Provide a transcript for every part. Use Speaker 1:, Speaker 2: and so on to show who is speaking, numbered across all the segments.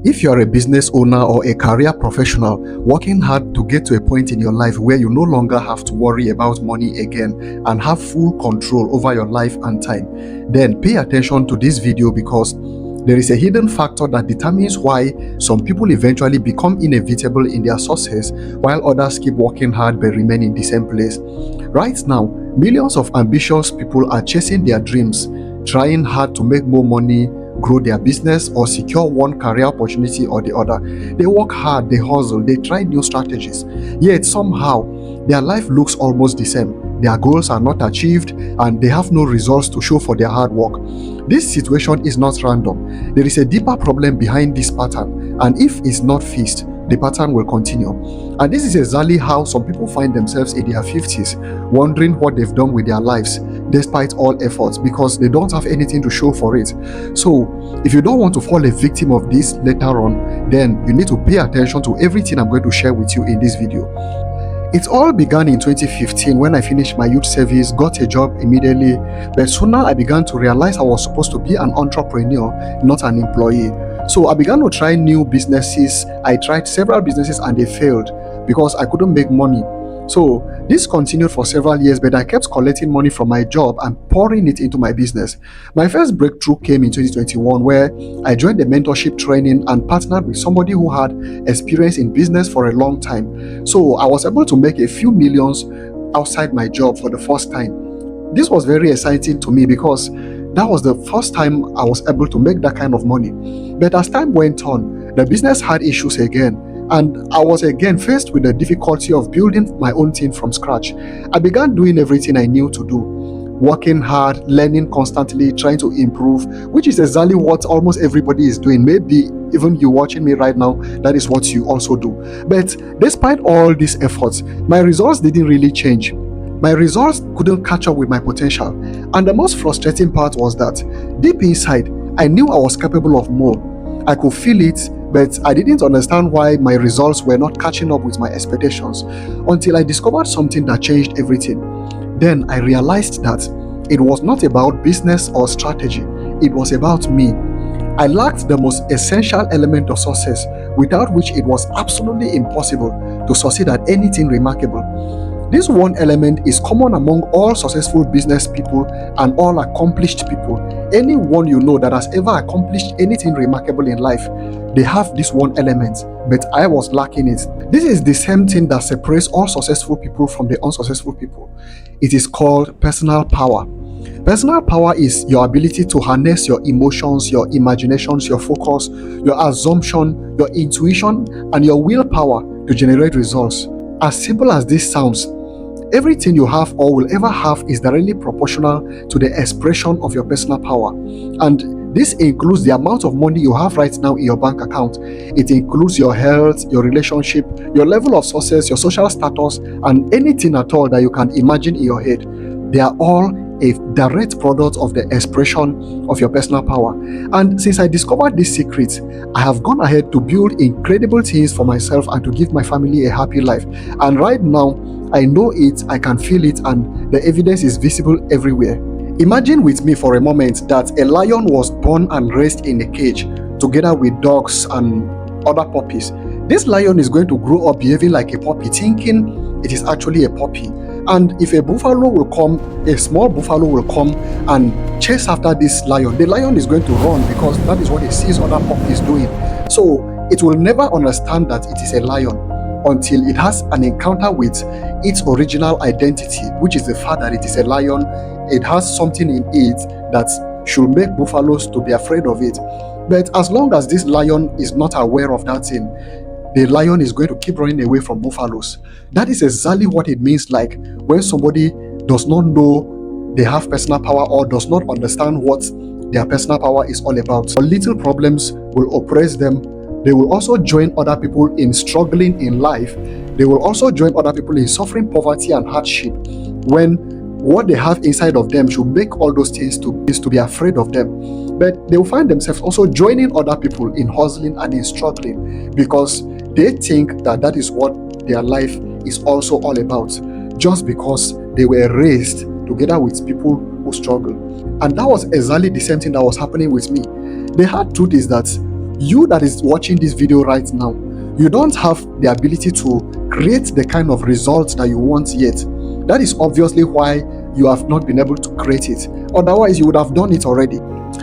Speaker 1: If you are a business owner or a career professional working hard to get to a point in your life where you no longer have to worry about money again and have full control over your life and time, then pay attention to this video, because there is a hidden factor that determines why some people eventually become inevitable in their success while others keep working hard but remain in the same place. Right now, millions of ambitious people are chasing their dreams, trying hard to make more money, grow their business, or secure one career opportunity or the other. They work hard, they hustle, they try new strategies, yet somehow their life looks almost the same. Their goals are not achieved and they have no results to show for their hard work. This situation is not random. There is a deeper problem behind this pattern, and if it's not fixed, the pattern will continue. And this is exactly how some people find themselves in their 50s, wondering what they've done with their lives despite all efforts, because they don't have anything to show for it. So if you don't want to fall a victim of this later on, then you need to pay attention to everything I'm going to share with you in this video. It all began in 2015 when I finished my youth service, got a job immediately, but sooner I began to realize I was supposed to be an entrepreneur, not an employee. So I began to try new businesses. I tried several businesses and they failed because I couldn't make money. So this continued for several years, but I kept collecting money from my job and pouring it into my business. My first breakthrough came in 2021, where I joined the mentorship training and partnered with somebody who had experience in business for a long time. So I was able to make a few millions outside my job for the first time. This was very exciting to me because that was the first time I was able to make that kind of money. But as time went on, the business had issues again, and I was again faced with the difficulty of building my own thing from scratch. I began doing everything I knew to do, working hard, learning constantly, trying to improve, which is exactly what almost everybody is doing. Maybe even you watching me right now, that is what you also do. But despite all these efforts, my results didn't really change. My results couldn't catch up with my potential. And the most frustrating part was that deep inside, I knew I was capable of more. I could feel it, but I didn't understand why my results were not catching up with my expectations until I discovered something that changed everything. Then I realized that it was not about business or strategy, it was about me. I lacked the most essential element of success, without which it was absolutely impossible to succeed at anything remarkable. This one element is common among all successful business people and all accomplished people. Anyone you know that has ever accomplished anything remarkable in life, they have this one element, but I was lacking it. This is the same thing that separates all successful people from the unsuccessful people. It is called personal power. Personal power is your ability to harness your emotions, your imaginations, your focus, your assumption, your intuition, and your willpower to generate results. As simple as this sounds, everything you have or will ever have is directly proportional to the expression of your personal power. And this includes the amount of money you have right now in your bank account. It includes your health, your relationship, your level of success, your social status, and anything at all that you can imagine in your head. They are all a direct product of the expression of your personal power. And since I discovered this secret, I have gone ahead to build incredible things for myself and to give my family a happy life. And right now, I know it, I can feel it, and the evidence is visible everywhere. Imagine with me for a moment that a lion was born and raised in a cage together with dogs and other puppies. This lion is going to grow up behaving like a puppy, thinking it is actually a puppy. And if a buffalo will come, a small buffalo will come and chase after this lion, the lion is going to run because that is what it sees other puppies doing. So it will never understand that it is a lion until it has an encounter with its original identity, which is the fact that it is a lion. It has something in it that should make buffaloes to be afraid of it. But as long as this lion is not aware of that thing, the lion is going to keep running away from buffaloes. That is exactly what it means like when somebody does not know they have personal power or does not understand what their personal power is all about. Little problems will oppress them. They will also join other people in struggling in life. They will also join other people in suffering poverty and hardship when what they have inside of them should make all those things to be afraid of them. But they will find themselves also joining other people in hustling and in struggling because they think that that is what their life is also all about, just because they were raised together with people who struggle. And that was exactly the same thing that was happening with me. The hard truth is that You that is watching this video right now, you don't have the ability to create the kind of results that you want yet. That is obviously why you have not been able to create it. Otherwise, you would have done it already.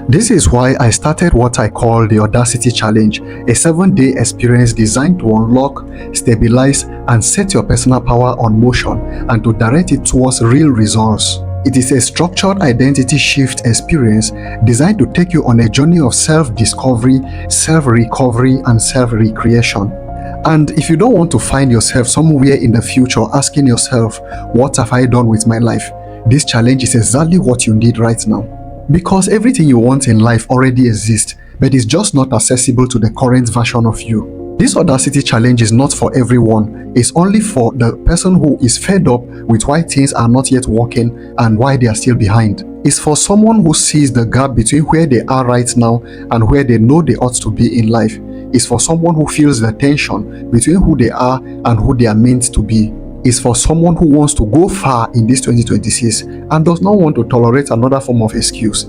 Speaker 1: This is why I started what I call the Audacity Challenge, a 7-day experience designed to unlock, stabilize, and set your personal power on motion and to direct it towards real results. It is a structured identity shift experience designed to take you on a journey of self-discovery, self-recovery, and self-recreation. And if you don't want to find yourself somewhere in the future asking yourself, what have I done with my life? This challenge is exactly what you need right now. Because everything you want in life already exists, but it's just not accessible to the current version of you. This Audacity Challenge is not for everyone. It's only for the person who is fed up with why things are not yet working and why they are still behind. It's for someone who sees the gap between where they are right now and where they know they ought to be in life. It's for someone who feels the tension between who they are and who they are meant to be. It's for someone who wants to go far in this 2026 and does not want to tolerate another form of excuse.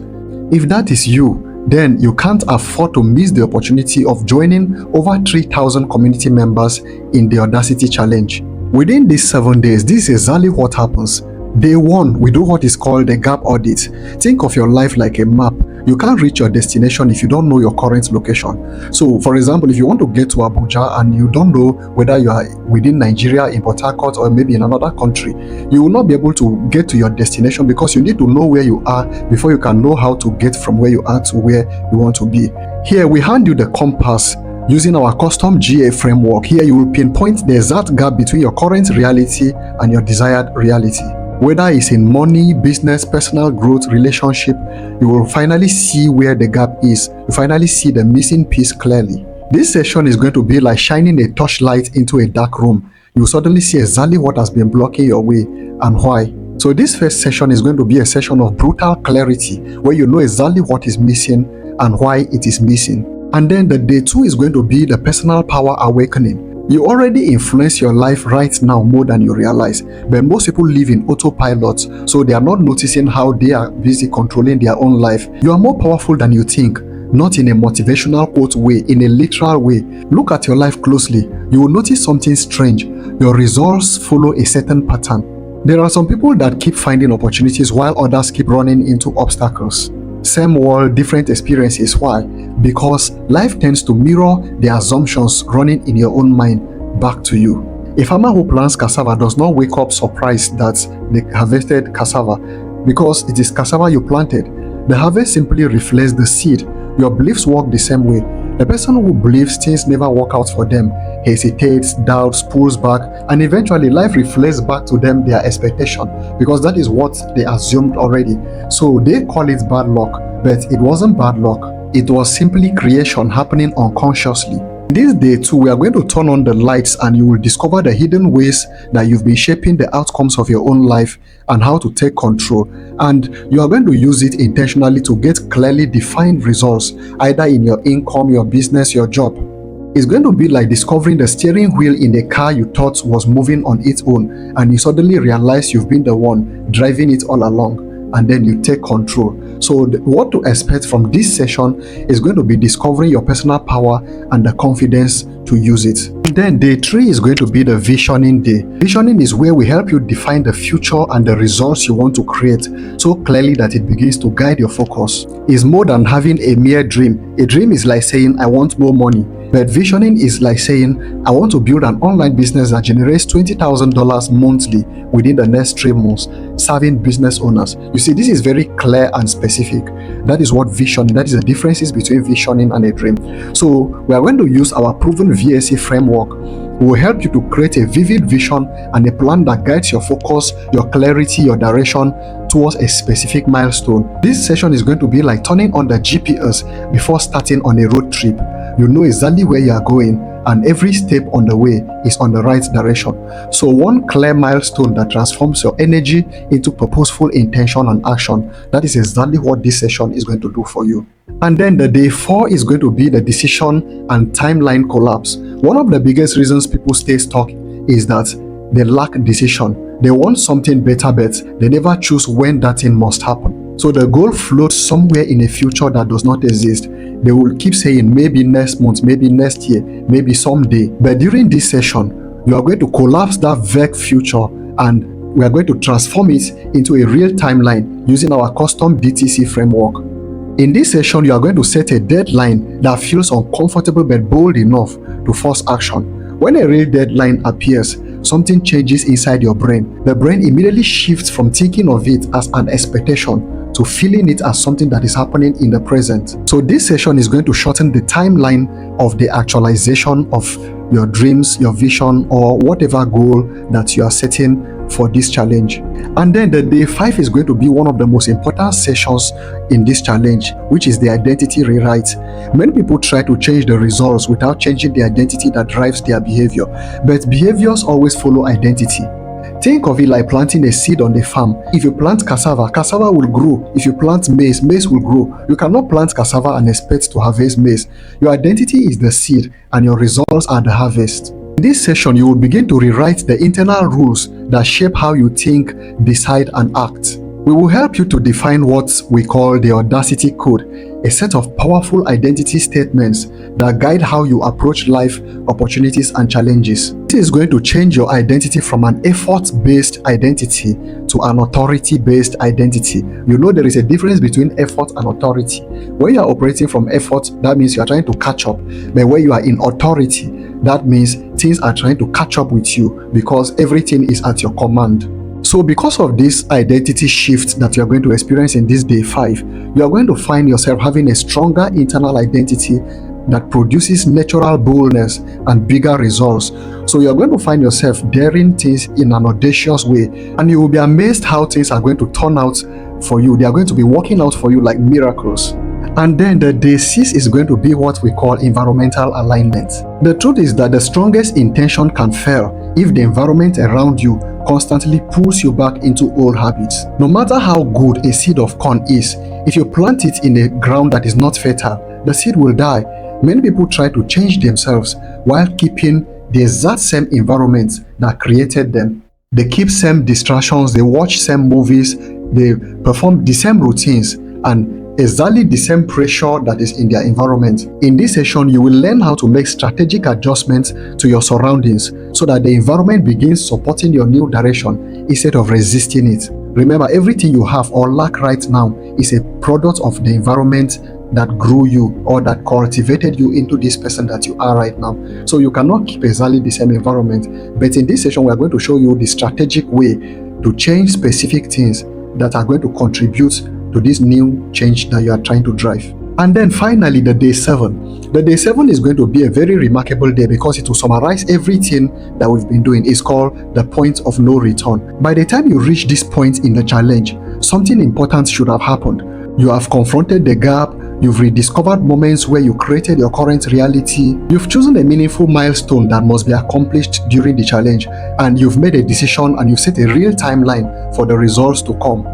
Speaker 1: If that is you, then you can't afford to miss the opportunity of joining over 3,000 community members in the Audacity Challenge. Within these 7 days, this is exactly what happens. Day 1, we do what is called the gap audit. Think of your life like a map. You can't reach your destination if you don't know your current location. So, for example, if you want to get to Abuja and you don't know whether you are within Nigeria, in Port Harcourt, or maybe in another country, you will not be able to get to your destination because you need to know where you are before you can know how to get from where you are to where you want to be. Here, we hand you the compass using our custom GA framework. Here, you will pinpoint the exact gap between your current reality and your desired reality. Whether it's in money, business, personal growth, relationship, you will finally see where the gap is. You finally see the missing piece clearly. This session is going to be like shining a torchlight into a dark room. You will suddenly see exactly what has been blocking your way and why. So this first session is going to be a session of brutal clarity where you know exactly what is missing and why it is missing. And then the day 2 is going to be the personal power awakening. You already influence your life right now more than you realize, but most people live in autopilot, so they are not noticing how they are busy controlling their own life. You are more powerful than you think, not in a motivational quote way, in a literal way. Look at your life closely. You will notice something strange. Your results follow a certain pattern. There are some people that keep finding opportunities while others keep running into obstacles. Same world, different experiences. Why? Because life tends to mirror the assumptions running in your own mind back to you. A farmer who plants cassava does not wake up surprised that they harvested cassava because it is cassava you planted. The harvest simply reflects the seed. Your beliefs work the same way. The person who believes things never work out for them hesitates, doubts, pulls back, and eventually life reflects back to them their expectation because that is what they assumed already. So they call it bad luck, but it wasn't bad luck. It was simply creation happening unconsciously. This day 2, we are going to turn on the lights and you will discover the hidden ways that you've been shaping the outcomes of your own life and how to take control. And you are going to use it intentionally to get clearly defined results, either in your income, your business, your job. It's going to be like discovering the steering wheel in a car you thought was moving on its own, and you suddenly realize you've been the one driving it all along, and then you take control. So what to expect from this session is going to be discovering your personal power and the confidence to use it. And then day 3 is going to be the visioning day. Visioning is where we help you define the future and the results you want to create so clearly that it begins to guide your focus. It's more than having a mere dream. A dream is like saying, I want more money. But visioning is like saying, I want to build an online business that generates $20,000 monthly within the next 3 months, serving business owners. You see, this is very clear and specific. That is what visioning, that is the differences between visioning and a dream. So we are going to use our proven VSE framework. We will help you to create a vivid vision and a plan that guides your focus, your clarity, your direction towards a specific milestone. This session is going to be like turning on the GPS before starting on a road trip. You know exactly where you are going and every step on the way is on the right direction. So one clear milestone that transforms your energy into purposeful intention and action. That is exactly what this session is going to do for you. And then the day 4 is going to be the decision and timeline collapse. One of the biggest reasons people stay stuck is that they lack decision. They want something better, but they never choose when that thing must happen. So the goal floats somewhere in a future that does not exist. They will keep saying maybe next month, maybe next year, maybe someday. But during this session, you are going to collapse that vague future, and we are going to transform it into a real timeline using our custom DTC framework. In this session, you are going to set a deadline that feels uncomfortable but bold enough to force action. When a real deadline appears, something changes inside your brain. The brain immediately shifts from thinking of it as an expectation to feeling it as something that is happening in the present. So this session is going to shorten the timeline of the actualization of your dreams, your vision, or whatever goal that you are setting for this challenge. And then the day 5 is going to be one of the most important sessions in this challenge, which is the identity rewrite. Many people try to change the results without changing the identity that drives their behavior, but behaviors always follow identity. Think of it like planting a seed on the farm. If you plant cassava, cassava will grow. If you plant maize, maize will grow. You cannot plant cassava and expect to harvest maize. Your identity is the seed and your results are the harvest. In this session, you will begin to rewrite the internal rules that shape how you think, decide, and act. We will help you to define what we call the Audacity Code, a set of powerful identity statements that guide how you approach life, opportunities, and challenges. This is going to change your identity from an effort-based identity to an authority-based identity. You know there is a difference between effort and authority. When you are operating from effort, that means you are trying to catch up. But when you are in authority, that means things are trying to catch up with you because everything is at your command. So because of this identity shift that you are going to experience in this day 5, you are going to find yourself having a stronger internal identity that produces natural boldness and bigger results. So you are going to find yourself daring things in an audacious way, and you will be amazed how things are going to turn out for you. They are going to be working out for you like miracles. And then the day 6 is going to be what we call environmental alignment. The truth is that the strongest intention can fail if the environment around you constantly pulls you back into old habits. No matter how good a seed of corn is, if you plant it in a ground that is not fertile, the seed will die. Many people try to change themselves while keeping the exact same environment that created them. They keep same distractions, they watch same movies, they perform the same routines, and exactly the same pressure that is in their environment. In this session, you will learn how to make strategic adjustments to your surroundings so that the environment begins supporting your new direction instead of resisting it. Remember, everything you have or lack right now is a product of the environment that grew you or that cultivated you into this person that you are right now. So you cannot keep exactly the same environment. But in this session, we are going to show you the strategic way to change specific things that are going to contribute to this new change that you are trying to drive. And then finally, the day 7. The day 7 is going to be a very remarkable day because it will summarize everything that we've been doing. It's called the point of no return. By the time you reach this point in the challenge, something important should have happened. You have confronted the gap, you've rediscovered moments where you created your current reality, you've chosen a meaningful milestone that must be accomplished during the challenge, and you've made a decision and you've set a real timeline for the results to come.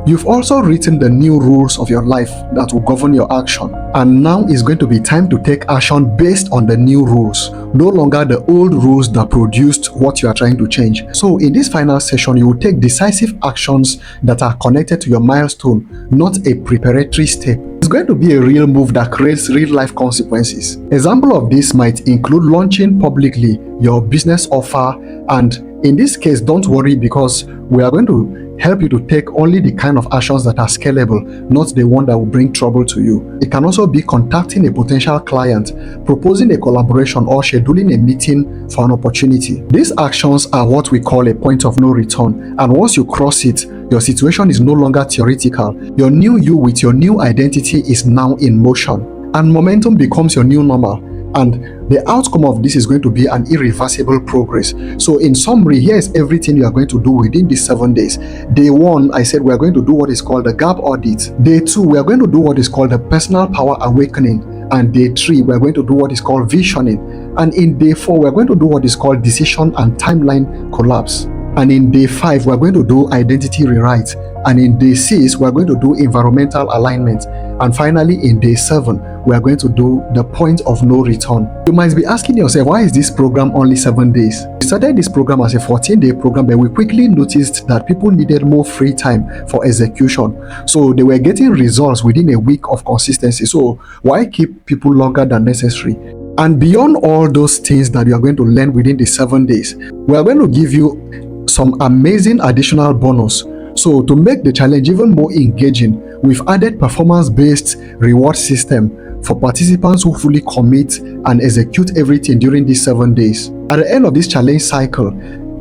Speaker 1: You've also written the new rules of your life that will govern your action. And now is going to be time to take action based on the new rules, no longer the old rules that produced what you are trying to change. So in this final session, you will take decisive actions that are connected to your milestone, not a preparatory step. It's going to be a real move that creates real-life consequences. Example of this might include launching publicly your business offer, and in this case, don't worry because we are going to help you to take only the kind of actions that are scalable, not the one that will bring trouble to you. It can also be contacting a potential client, proposing a collaboration, or scheduling a meeting for an opportunity. These actions are what we call a point of no return, and once you cross it, your situation is no longer theoretical. Your new you with your new identity is now in motion, and momentum becomes your new normal. And the outcome of this is going to be an irreversible progress. So in summary, here is everything you are going to do within these 7 days. Day 1, I said we are going to do what is called the gap audit. Day 2, we are going to do what is called the personal power awakening. And day 3, we are going to do what is called visioning. And in day 4, we are going to do what is called decision and timeline collapse. And in day 5, we are going to do identity rewrite. And in day 6, we are going to do environmental alignment. And finally, in day 7, we are going to do the point of no return. You might be asking yourself, why is this program only 7 days? The started this program as a 14-day program, but we quickly noticed that people needed more free time for execution. So they were getting results within a week of consistency. So why keep people longer than necessary? And beyond all those things that you are going to learn within the 7 days, we are going to give you some amazing additional bonus. So to make the challenge even more engaging, we've added performance-based reward system for participants who fully commit and execute everything during these 7 days. At the end of this challenge cycle,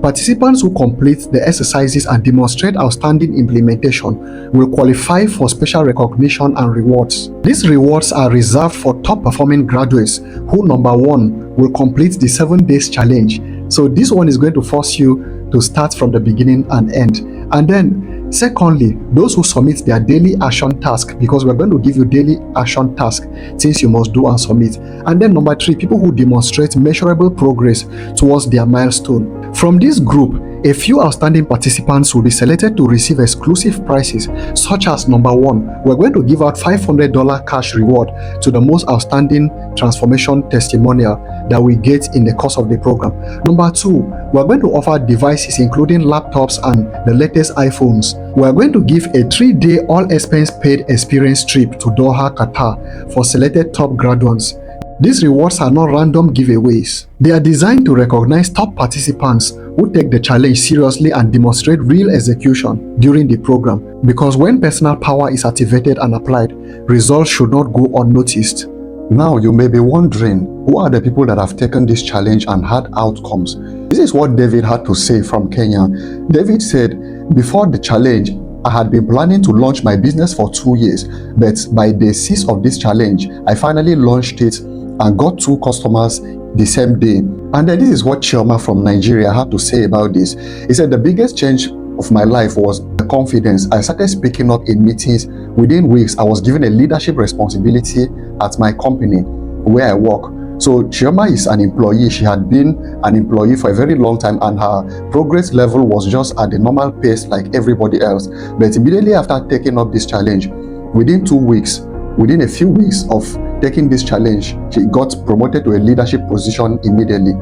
Speaker 1: participants who complete the exercises and demonstrate outstanding implementation will qualify for special recognition and rewards. These rewards are reserved for top performing graduates who, number one, will complete the 7 days challenge. So this one is going to force you to start from the beginning and end. And then secondly, those who submit their daily action task, because we're going to give you daily action task, things you must do and submit. And then number three, people who demonstrate measurable progress towards their milestone. From this group, a few outstanding participants will be selected to receive exclusive prizes, such as number one, we're going to give out $500 cash reward to the most outstanding transformation testimonial that we get in the course of the program. Number two, we're going to offer devices including laptops and the latest iPhones. We're going to give a 3-day all-expense paid experience trip to Doha, Qatar for selected top graduates. These rewards are not random giveaways. They are designed to recognize top participants who take the challenge seriously and demonstrate real execution during the program. Because when personal power is activated and applied, results should not go unnoticed. Now you may be wondering, who are the people that have taken this challenge and had outcomes? This is what David had to say from Kenya. David said, before the challenge, I had been planning to launch my business for 2 years, but by day 6 of this challenge, I finally launched it and got 2 customers the same day. And then this is what Chioma from Nigeria had to say about this. He said, the biggest change of my life was the confidence. I started speaking up in meetings. Within weeks, I was given a leadership responsibility at my company where I work. So Chioma is an employee. She had been an employee for a very long time, and her progress level was just at the normal pace like everybody else. But immediately after taking up this challenge, within a few weeks of taking this challenge, she got promoted to a leadership position immediately.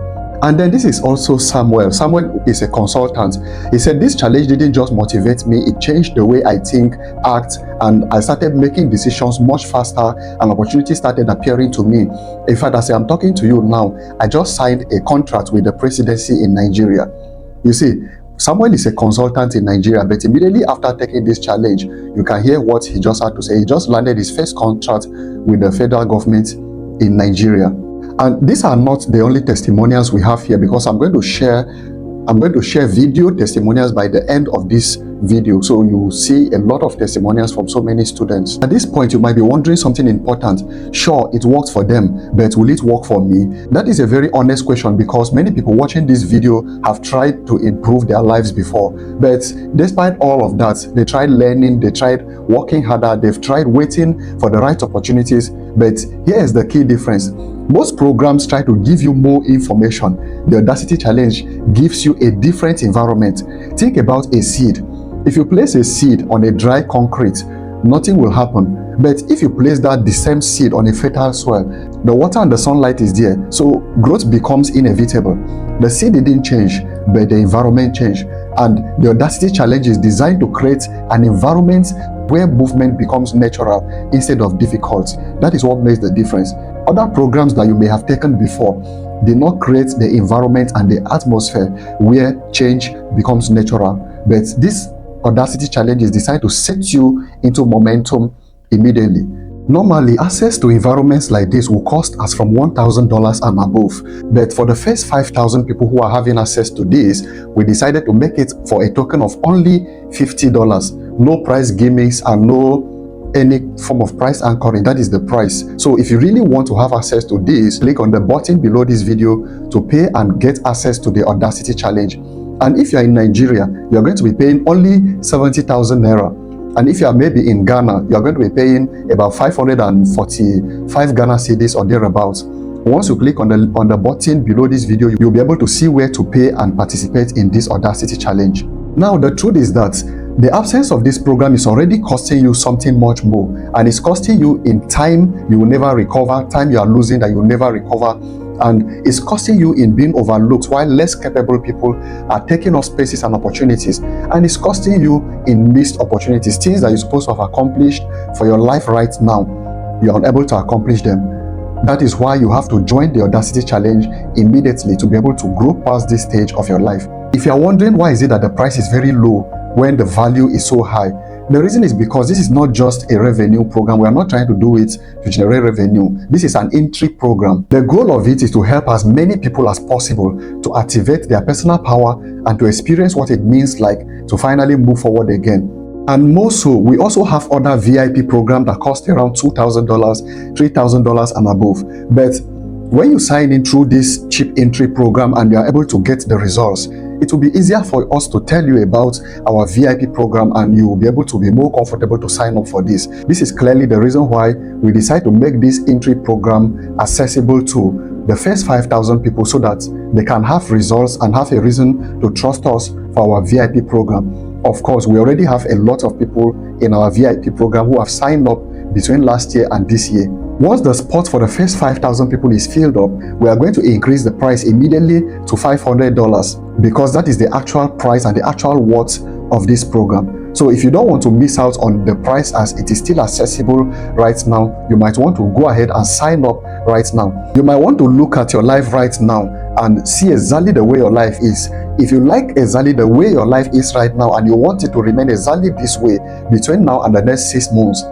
Speaker 1: And then this is also Samuel. Samuel is a consultant. He said, this challenge didn't just motivate me, it changed the way I think, act, and I started making decisions much faster, and opportunities started appearing to me. In fact, as I'm talking to you now, I just signed a contract with the presidency in Nigeria. You see, Samuel is a consultant in Nigeria, but immediately after taking this challenge, you can hear what he just had to say. He just landed his first contract with the federal government in Nigeria. And these are not the only testimonials we have here, because I'm going to share video testimonials by the end of this video, so you will see a lot of testimonials from so many students. At this point, you might be wondering something important. Sure, it worked for them, but will it work for me? That is a very honest question, because many people watching this video have tried to improve their lives before, but despite all of that, they tried learning, they tried working harder, they've tried waiting for the right opportunities. But here is the key difference. Most programs try to give you more information. The Audacity Challenge gives you a different environment. Think about a seed. If you place a seed on a dry concrete, nothing will happen. But if you place the same seed on a fertile soil, the water and the sunlight is there, so growth becomes inevitable. The seed didn't change, but the environment changed. And the Audacity Challenge is designed to create an environment where movement becomes natural instead of difficult. That is what makes the difference. Other programs that you may have taken before did not create the environment and the atmosphere where change becomes natural. But this Audacity Challenge is designed to set you into momentum immediately. Normally, access to environments like this will cost us from $1,000 and above. But for the first 5,000 people who are having access to this, we decided to make it for a token of only $50. No price gimmicks and no any form of price anchoring. That is the price. So if you really want to have access to this, click on the button below this video to pay and get access to the Audacity Challenge. And if you're in Nigeria, you're going to be paying only 70,000 naira. And if you are maybe in Ghana, you're going to be paying about 545 Ghana cedis or thereabouts. Once you click on the button below this video, you'll be able to see where to pay and participate in this Audacity Challenge. Now, the truth is that the absence of this program is already costing you something much more, and it's costing you in time you will never recover, time you are losing that you will never recover, and it's costing you in being overlooked while less capable people are taking up spaces and opportunities, and it's costing you in missed opportunities, things that you're supposed to have accomplished for your life right now. You're unable to accomplish them. That is why you have to join the Audacity Challenge immediately to be able to grow past this stage of your life. If you're wondering why is it that the price is very low when the value is so high, the reason is because this is not just a revenue program. We are not trying to do it to generate revenue. This is an entry program. The goal of it is to help as many people as possible to activate their personal power and to experience what it means like to finally move forward again. And more so, we also have other VIP programs that cost around $2,000, $3,000 and above. But when you sign in through this cheap entry program and you are able to get the results, it will be easier for us to tell you about our VIP program, and you will be able to be more comfortable to sign up for this. This is clearly the reason why we decide to make this entry program accessible to the first 5,000 people so that they can have results and have a reason to trust us for our VIP program. Of course, we already have a lot of people in our VIP program who have signed up between last year and this year. Once the spot for the first 5,000 people is filled up, we are going to increase the price immediately to $500 because that is the actual price and the actual worth of this program. So if you don't want to miss out on the price as it is still accessible right now, you might want to go ahead and sign up right now. You might want to look at your life right now and see exactly the way your life is. If you like exactly the way your life is right now and you want it to remain exactly this way between now and the next 6 months,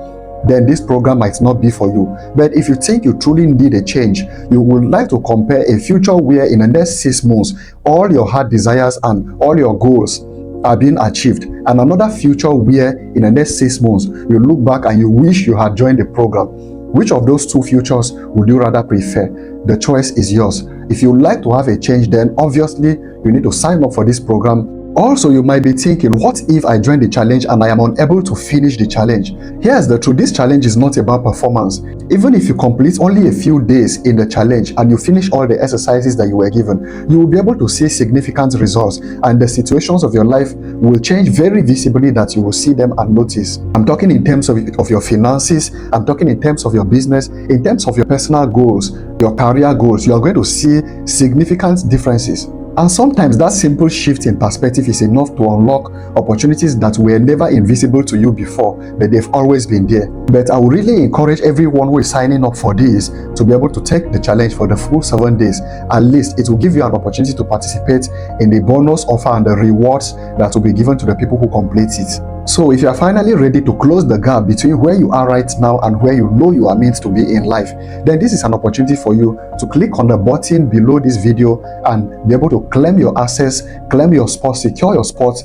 Speaker 1: then this program might not be for you. But if you think you truly need a change, you would like to compare a future where in the next 6 months, all your heart desires and all your goals are being achieved, and another future where in the next 6 months, you look back and you wish you had joined the program, which of those two futures would you rather prefer? The choice is yours. If you like to have a change, then obviously you need to sign up for this program. Also, you might be thinking, what if I join the challenge and I am unable to finish the challenge? Here's the truth, this challenge is not about performance. Even if you complete only a few days in the challenge and you finish all the exercises that you were given, you will be able to see significant results, and the situations of your life will change very visibly that you will see them and notice. I'm talking in terms of your finances, I'm talking in terms of your business, in terms of your personal goals, your career goals. You are going to see significant differences. And sometimes that simple shift in perspective is enough to unlock opportunities that were never invisible to you before, but they've always been there. But I would really encourage everyone who is signing up for this to be able to take the challenge for the full 7 days. At least it will give you an opportunity to participate in the bonus offer and the rewards that will be given to the people who complete it. So if you are finally ready to close the gap between where you are right now and where you know you are meant to be in life, then this is an opportunity for you to click on the button below this video and be able to claim your access, claim your spot, secure your spot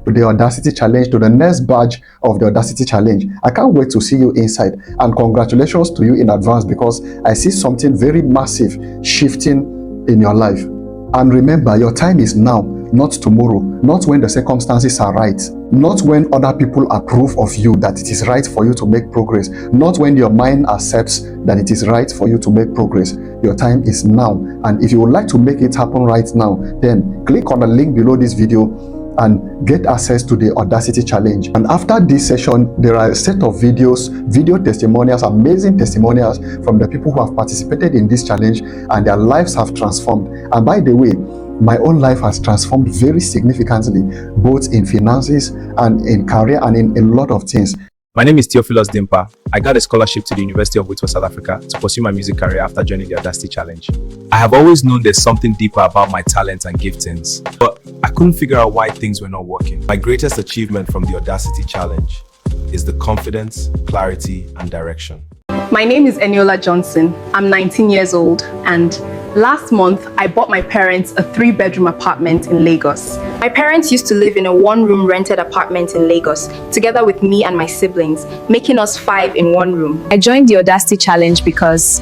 Speaker 1: to the Audacity Challenge, to the next badge of the Audacity Challenge. I can't wait to see you inside, and congratulations to you in advance because I see something very massive shifting in your life. And remember, your time is now, not tomorrow, not when the circumstances are right, not when other people approve of you that it is right for you to make progress, not when your mind accepts that it is right for you to make progress. Your time is now, and if you would like to make it happen right now, then click on the link below this video and get access to the Audacity Challenge. And after this session, there are a set of videos, video testimonials, amazing testimonials from the people who have participated in this challenge and their lives have transformed. And by the way, my own life has transformed very significantly, both in finances and in career and in a lot of things.
Speaker 2: My name is Theophilus Dimpa. I got a scholarship to the University of Witwatersrand, South Africa to pursue my music career after joining the Audacity Challenge. I have always known there's something deeper about my talents and giftings, but I couldn't figure out why things were not working. My greatest achievement from the Audacity Challenge is the confidence, clarity, and direction.
Speaker 3: My name is Eniola Johnson. I'm 19 years old, and last month I bought my parents a 3-bedroom apartment in Lagos. My parents used to live in a 1-room rented apartment in Lagos, together with me and my siblings, making us 5 in 1 room.
Speaker 4: I joined the Audacity Challenge because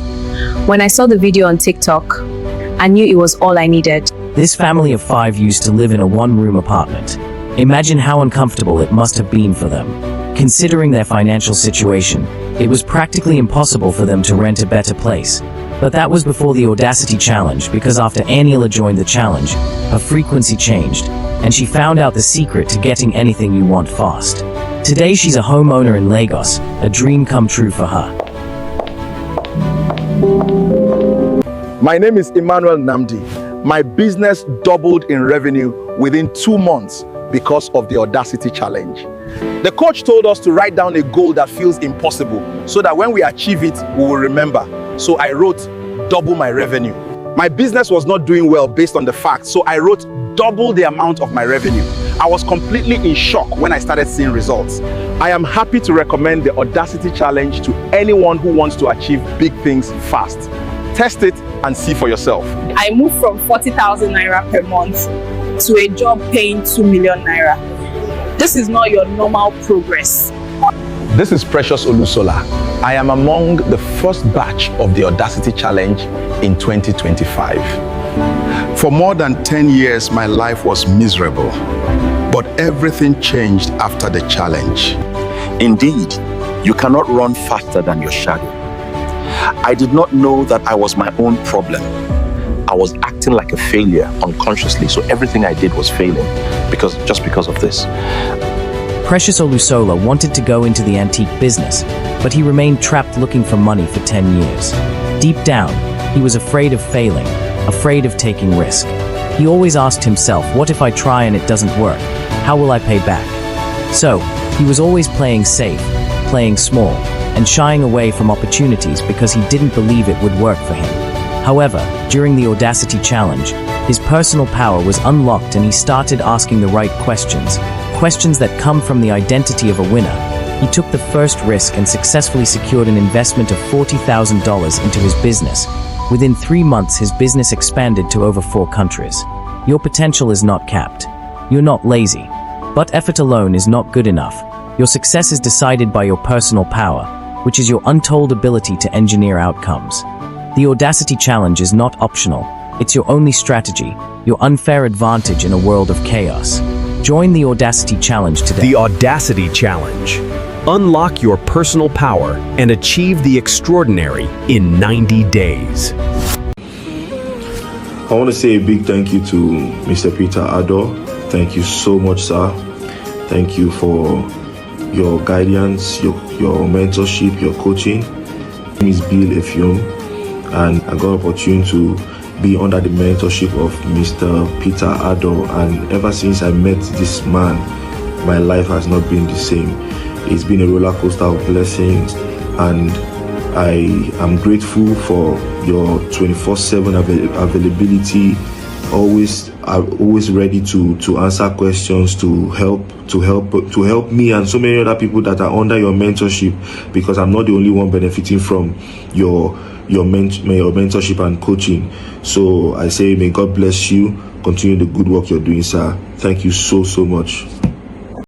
Speaker 4: when I saw the video on TikTok, I knew it was all I needed.
Speaker 5: This family of 5 used to live in a 1-room apartment. Imagine how uncomfortable it must have been for them. Considering their financial situation, it was practically impossible for them to rent a better place. But that was before the Audacity Challenge, because after Aniela joined the challenge, her frequency changed, and she found out the secret to getting anything you want fast. Today she's a homeowner in Lagos, a dream come true for her.
Speaker 6: My name is Emmanuel Namdi. My business doubled in revenue within 2 months because of the Audacity challenge. The coach told us to write down a goal that feels impossible so that when we achieve it, we will remember. So I wrote double my revenue. My business was not doing well based on the facts, so I wrote double the amount of my revenue. I was completely in shock when I started seeing results. I am happy to recommend the Audacity challenge to anyone who wants to achieve big things fast. Test it and see for yourself.
Speaker 7: I moved from 40,000 naira per month to a job paying 2 million naira. This is not your normal progress.
Speaker 6: This is Precious Olusola. I am among the first batch of the Audacity Challenge in 2025. For more than 10 years, my life was miserable, but everything changed after the challenge.
Speaker 8: Indeed, you cannot run faster than your shadow. I did not know that I was my own problem. I was acting like a failure unconsciously, so everything I did was failing just because of this.
Speaker 5: Precious Olusola wanted to go into the antique business, but he remained trapped looking for money for 10 years. Deep down, he was afraid of failing, afraid of taking risk. He always asked himself, what if I try and it doesn't work? How will I pay back? So, he was always playing safe, playing small, and shying away from opportunities because he didn't believe it would work for him. However, during the Audacity challenge, his personal power was unlocked and he started asking the right questions that come from the identity of a winner. He took the first risk and successfully secured an investment of $40,000 into his business. Within 3 months, his business expanded to over 4 countries. Your potential is not capped. You're not lazy. But effort alone is not good enough. Your success is decided by your personal power, which is your untold ability to engineer outcomes. The Audacity challenge is not optional. It's your only strategy, your unfair advantage in a world of chaos. Join the Audacity challenge today.
Speaker 9: The Audacity challenge. Unlock your personal power and achieve the extraordinary in 90 days.
Speaker 10: I want to say a big thank you to Mr. Peter Addo. Thank you so much, sir. Thank you for your guidance, your mentorship, your coaching. My name is Bill Effiong, and I got an opportunity to be under the mentorship of Mr. Peter Addo, and ever since I met this man, my life has not been the same. It's been a roller coaster of blessings, and I am grateful for your 24/7 availability, always ready to answer questions, to help me and so many other people that are under your mentorship, because I'm not the only one benefiting from your mentorship and coaching. So I say, may God bless you. Continue the good work you're doing, sir. Thank you so much.